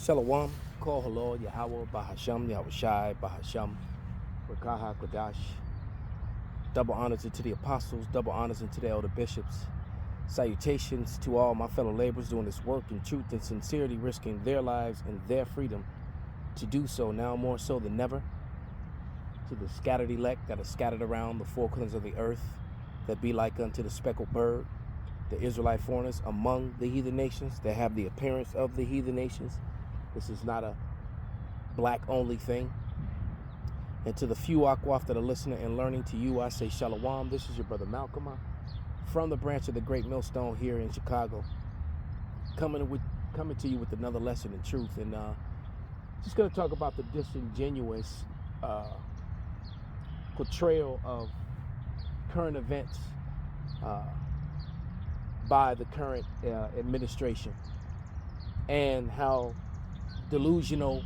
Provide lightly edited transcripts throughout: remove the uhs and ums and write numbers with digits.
Shalom, Kol Halor, Yahweh, Bahasham, Yahushai, Bahasham, Rakaha, Kodash. Double honors unto the apostles, double honors unto the elder bishops. Salutations to all my fellow laborers doing this work in truth and sincerity, risking their lives and their freedom to do so now more so than never. To the scattered elect that are scattered around the four corners of the earth, that be like unto the speckled bird, the Israelite foreigners among the heathen nations that have the appearance of the heathen nations. This is not a black-only thing. And to the few Akwaf that are listening and learning, to you I say Shalom. This is your brother Malcolm from the branch of the Great Millstone here in Chicago, coming to you with another lesson in truth. And just going to talk about the disingenuous portrayal of current events by the current administration, and how delusional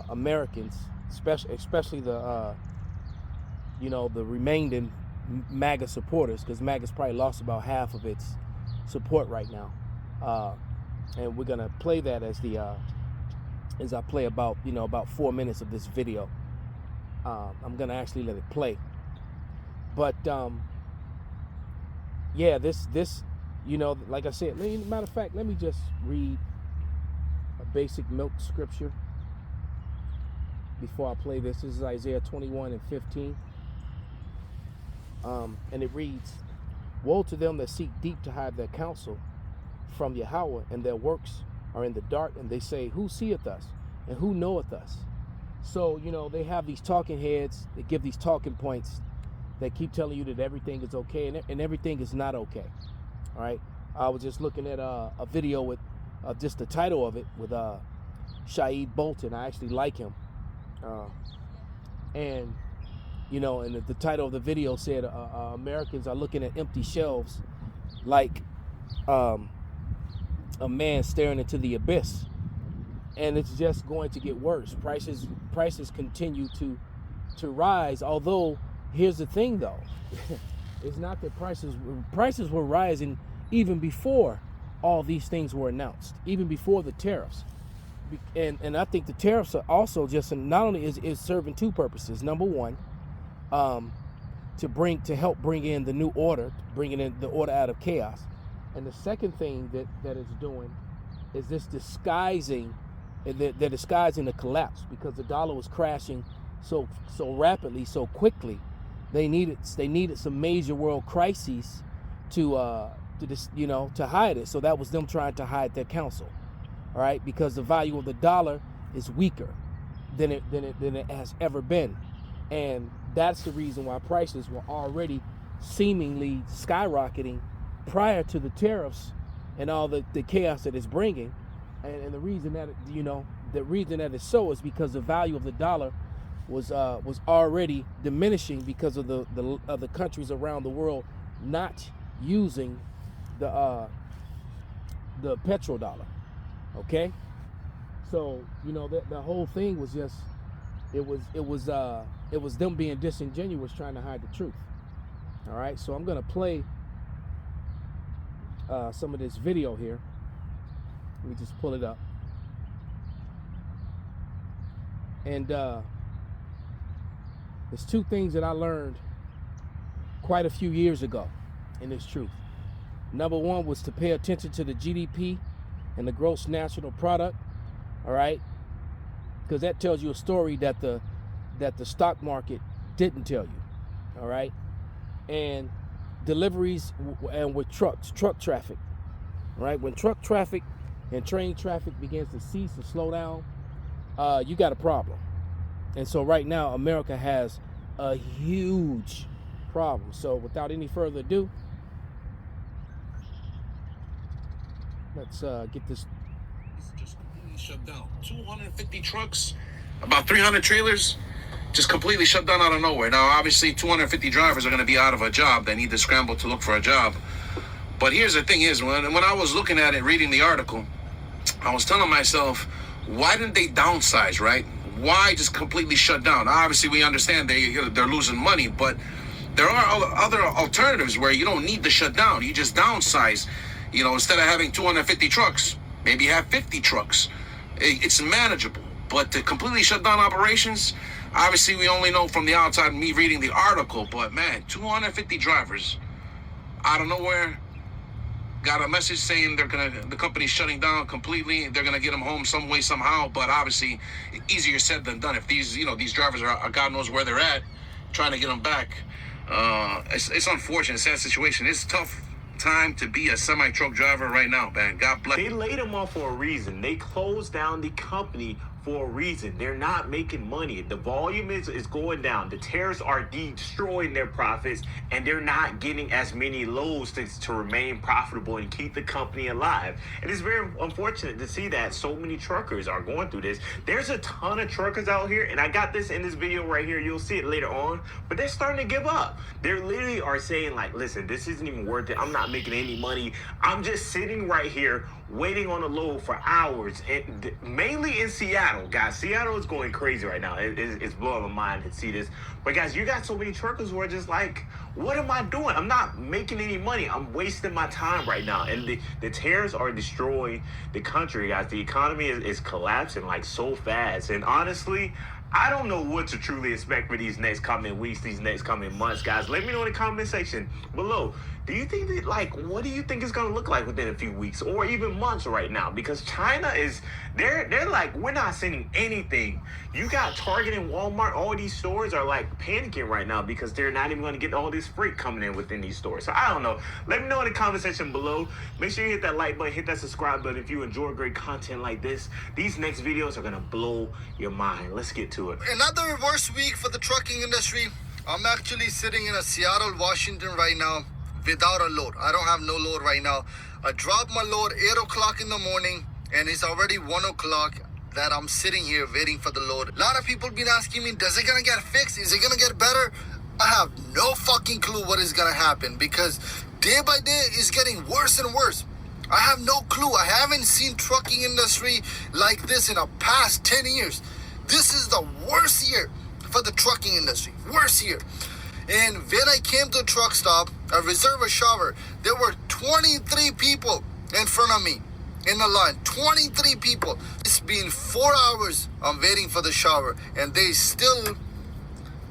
Americans, especially the the remaining MAGA supporters, because MAGA's probably lost about half of its support right now, and we're gonna play that as I play about 4 minutes of this video. I'm gonna actually let it play, but yeah, this like I said, matter of fact, let me just read a basic milk scripture before I play this. This is Isaiah 21:15. And it reads, "Woe to them that seek deep to hide their counsel from Yahweh, and their works are in the dark, and they say, who seeth us, and who knoweth us?" So, they have these talking heads that give these talking points that keep telling you that everything is okay, and everything is not okay. All right. I was just looking at a video with just the title of it with Shaid Bolton. I actually like him. And the title of the video said, Americans are looking at empty shelves like a man staring into the abyss. And it's just going to get worse. Prices continue to rise. Although, here's the thing though. It's not that prices were rising even before all these things were announced, even before the tariffs. And I think the tariffs are also just not only is serving two purposes. Number one, to help bring in the new order, bringing in the order out of chaos. And the second thing that it's doing is this disguising the collapse, because the dollar was crashing so rapidly, so quickly. They needed some major world crises to hide it. So that was them trying to hide their counsel, all right? Because the value of the dollar is weaker than it has ever been, and that's the reason why prices were already seemingly skyrocketing prior to the tariffs and all the chaos that it's bringing. And the reason that it's so is because the value of the dollar was already diminishing because of the countries around the world not using the petrodollar. Okay, so the whole thing was just it was them being disingenuous, trying to hide the truth. All right, so I'm gonna play some of this video here. Let me just pull it up. And there's two things that I learned quite a few years ago in this truth. Number one was to pay attention to the GDP and the gross national product, all right? Because that tells you a story that the stock market didn't tell you, all right? And deliveries and with truck traffic, all right? When truck traffic and train traffic begins to cease or slow down, you got a problem. And so right now, America has a huge problem. So without any further ado, let's get this. It's just completely shut down. 250 trucks, about 300 trailers, just completely shut down out of nowhere. Now, obviously, 250 drivers are going to be out of a job. They need to scramble to look for a job. But here's the thing is, when I was looking at it, reading the article, I was telling myself, why didn't they downsize, right? Why just completely shut down? Obviously, we understand they're losing money, but there are other alternatives where you don't need to shut down. You just downsize. Instead of having 250 trucks, maybe have 50 trucks. it's manageable. But to completely shut down operations, obviously we only know from the outside, me reading the article, but man, 250 drivers out of nowhere got a message saying the company's shutting down completely. They're gonna get them home some way, somehow. But obviously, easier said than done. If these drivers are God knows where they're at, trying to get them back. It's unfortunate, sad situation. It's tough time to be a semi-truck driver right now, man. God bless. They laid them off for a reason. They closed down the company for a reason. They're not making money. The volume is going down. The tariffs are destroying their profits, and they're not getting as many loads to remain profitable and keep the company alive. And it's very unfortunate to see that so many truckers are going through this. There's a ton of truckers out here, and I got this in this video right here. You'll see it later on, but they're starting to give up. They literally are saying, like, listen, this isn't even worth it. I'm not making any money. I'm just sitting right here waiting on a load for hours, and mainly in Seattle, guys. Seattle is going crazy right now. It's blowing my mind to see this. But guys, you got so many truckers who are just like, what am I doing? I'm not making any money. I'm wasting my time right now. And the tariffs are destroying the country, guys. The economy is collapsing like so fast. And honestly, I don't know what to truly expect for these next coming weeks, these next coming months, guys. Let me know in the comment section below. Do you think that, like, what do you think it's going to look like within a few weeks or even months right now? Because China is, they're like, we're not sending anything. You got Target and Walmart, all these stores are like panicking right now because they're not even going to get all this freight coming in within these stores. So I don't know. Let me know in the comment section below. Make sure you hit that like button, hit that subscribe button if you enjoy great content like this. These next videos are going to blow your mind. Let's get to it. Another worst week for the trucking industry. I'm actually sitting in Seattle, Washington right now without a load. I don't have no load right now. I dropped my load 8 o'clock in the morning, and it's already 1 o'clock that I'm sitting here waiting for the load. A lot of people been asking me, is it gonna get fixed? Is it gonna get better? I have no fucking clue what is gonna happen because day by day it's getting worse and worse. I have no clue. I haven't seen trucking industry like this in the past 10 years. This is the worst year for the trucking industry. Worst year. And when I came to a truck stop, I reserved a shower. There were 23 people in front of me in the line. 23 people. It's been 4 hours. I'm waiting for the shower, and they still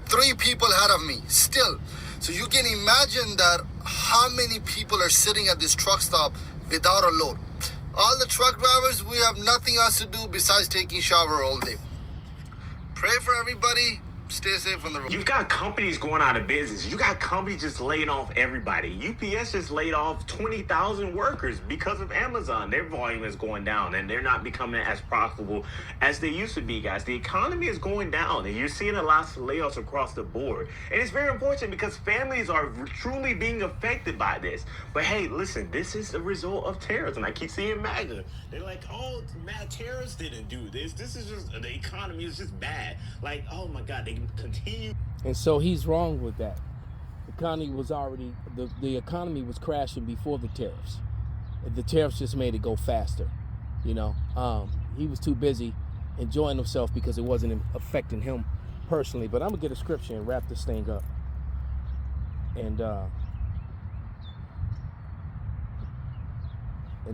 3 people ahead of me. Still. So you can imagine that how many people are sitting at this truck stop without a load. All the truck drivers, we have nothing else to do besides taking shower all day. Pray for everybody. Stay safe on the road. You've got companies going out of business. You got companies just laying off everybody. UPS just laid off 20,000 workers because of Amazon. Their volume is going down, and they're not becoming as profitable as they used to be, guys. The economy is going down, and you're seeing a lot of layoffs across the board. And it's very unfortunate because families are truly being affected by this. But hey, listen, this is the result of tariffs, and I keep seeing MAGA. They're like, oh, tariffs didn't do this. This is just, the economy is just bad. Like, oh my God, they continue. And so he's wrong with that. The economy was already, the economy was crashing before the tariffs. The tariffs just made it go faster. You know, he was too busy enjoying himself because it wasn't affecting him personally. But I'm gonna get a scripture and wrap this thing up. And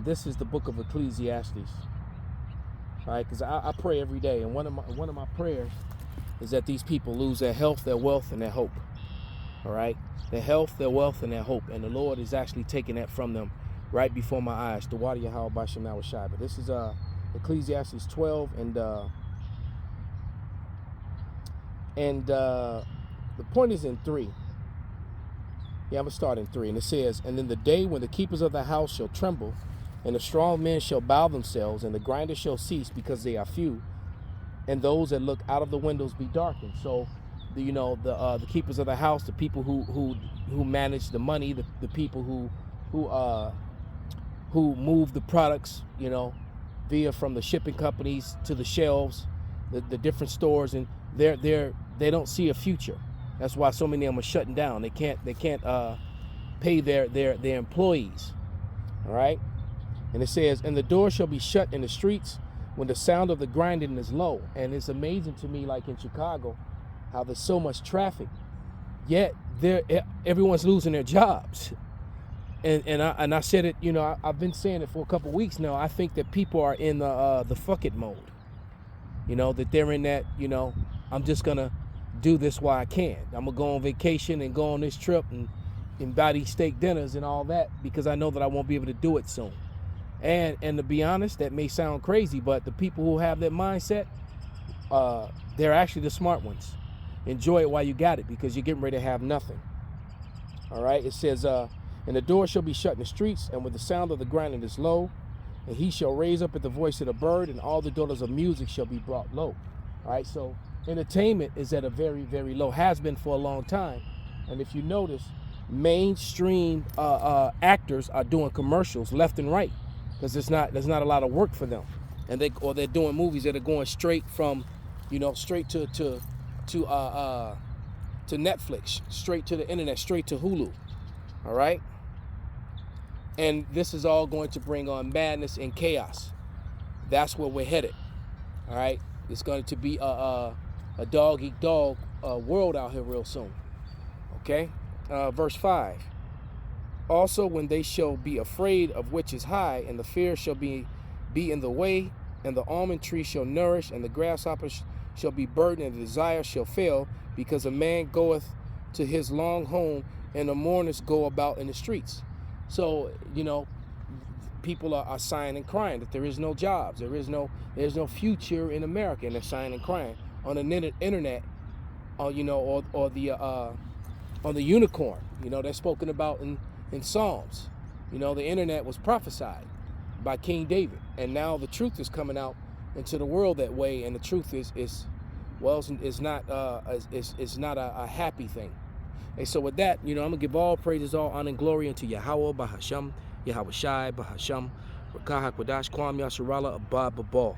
this is the book of Ecclesiastes. All right, because I pray every day, and one of my prayers is that these people lose their health, their wealth, and their hope. All right? Their health, their wealth, and their hope. And the Lord is actually taking that from them right before my eyes. The water Yahweh Bashem now Shai. But this is Ecclesiastes 12 and the point is in 3. Yeah, I'm gonna start in 3. And it says, and in the day when the keepers of the house shall tremble, and the strong men shall bow themselves, and the grinders shall cease because they are few, and those that look out of the windows be darkened. So, the keepers of the house, the people who manage the money, the people who move the products, via from the shipping companies to the shelves, the different stores, and they don't see a future. That's why so many of them are shutting down. They can't pay their employees. All right, and it says, and the door shall be shut in the streets when the sound of the grinding is low. And it's amazing to me, like in Chicago, how there's so much traffic, yet everyone's losing their jobs. and I said it, you know, I've been saying it for a couple weeks now. I think that people are in the fuck it mode. You know, that they're in that, you know, I'm just gonna do this while I can. I'm gonna go on vacation and go on this trip and buy these steak dinners and all that because I know that I won't be able to do it soon. And to be honest, that may sound crazy, but the people who have that mindset, they're actually the smart ones. Enjoy it while you got it because you're getting ready to have nothing. All right, it says, and the door shall be shut in the streets, and with the sound of the grinding is low, and he shall raise up at the voice of the bird, and all the daughters of music shall be brought low. All right, so entertainment is at a very, very low, has been for a long time. And if you notice, mainstream actors are doing commercials left and right because there's not a lot of work for them, and they're doing movies that are going straight from, you know, straight to Netflix, straight to the internet, straight to Hulu. All right, and this is all going to bring on madness and chaos. That's where we're headed. All right, it's going to be a dog eat dog world out here real soon. Okay, verse 5. Also, when they shall be afraid of which is high, and the fear shall be in the way, and the almond tree shall nourish, and the grasshopper shall be burdened, and the desire shall fail, because a man goeth to his long home, and the mourners go about in the streets. So, you know, people are sighing and crying that there is no jobs, there's no future in America, and they're sighing and crying on the internet, you know, or the on the unicorn, you know, that's spoken about in Psalms. You know, the internet was prophesied by King David, and now the truth is coming out into the world that way, and the truth is not a happy thing. And so with that, you know, I'm gonna give all praises, all honor and glory unto Yahweh Bahasham, Yahweh Shai Bahasham, Rakah HaKodash, Kwam Yasharala, Abba Babal.